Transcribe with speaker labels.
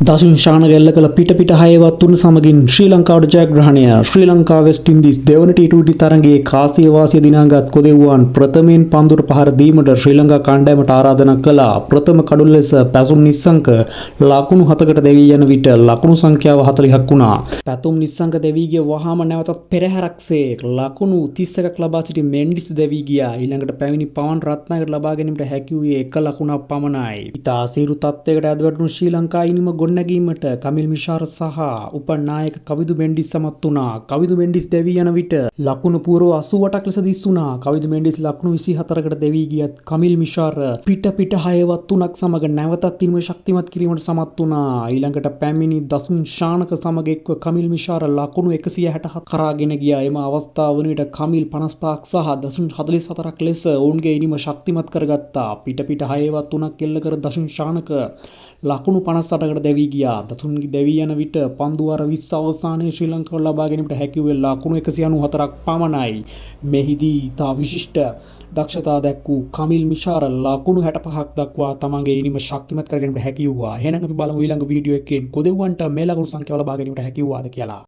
Speaker 1: දසුන් ශානක එල්ල කළ පිට හයවත් තුන සමගින් ශ්‍රී ලංකාවට ජයග්‍රහණය. ශ්‍රී ලංකා වෙස්ට් ඉන්දීස් දෙවන T20 තරගයේ කාසිය වාසිය දිනාගත් කොදෙව්වන් ප්‍රථමයෙන් පන්දුර පහර දීමට ශ්‍රී ලංකා කණ්ඩායමට ආරාධනා කළා. ප්‍රථම කඩුල ලෙස පැතුම් නිස්සංක ලකුණු 7කට දෙවී යන විට ලකුණු සංඛ්‍යාව 40ක් වුණා. පැතුම් නිස්සංක දෙවී ගිය වහාම නැවතත් පෙරහැරක්සේ ලකුණු 31ක් ලබා සිටි මෙන්ඩිස් දෙවී ගියා. ඊළඟට පැමිණි පවන් රත්නායකට ලබා ගැනීමට හැකි වූයේ 1 ලකුණක් පමණයි. ඉතා අසීරු තත්ත්වයකට ඇදවැටුණු ශ්‍රී ලංකා ඉනිම ගොඩනැගීමට කමිල් මිෂාර සහ උපනායක කවිදු මෙන්ඩිස් සමත් වුණා. කවිදු මෙන්ඩිස් දෙවී යන විට ලකුණු පූර්ව 88ක් ලෙස දිස් වුණා. කවිදු මෙන්ඩිස් ලකුණු 24කට දෙවී ගියත් කමිල් මිෂාර පිට හයවත් තුනක් සමග නැවතත් ඉනිම ශක්තිමත් කිරීමට සමත් වුණා. ඊළඟට පැමිණි දසුන් ශානක සමග එක්ව කමිල් මිෂාර ලකුණු 167 කරාගෙන ගියා. එම අවස්ථාව වන විට කමිල් 55ක් සහ දසුන් 44ක් ලෙස ඔවුන්ගේ ඉනිම ශක්තිමත් කරගත්තා. පිට හයවත් තුනක් එල්ල කර දසුන් ශානක ලකුණු 58කට දෙවී ගියා. දසුන්ගේ දෙවී යන විට පන්දු වාර 20 අවසානයේ ශ්‍රී ලංකාව ලබා ගැනීමට හැකි වූ ලකුණු 194ක් පමණයි. මෙහිදී තා විශිෂ්ට දක්ෂතා දැක්වූ කමිල් මිෂාර ලකුණු 65ක් දක්වා තමන්ගේ ඉනිම ශක්තිමත් කර ගැනීමට හැකි වුණා. එහෙනම් අපි බලමු ඊළඟ වීඩියෝ එකෙන් කොදෙව්වන්ට මේ ලකුණු සංඛ්‍යාව ලබා ගැනීමට හැකි වුණාද කියලා.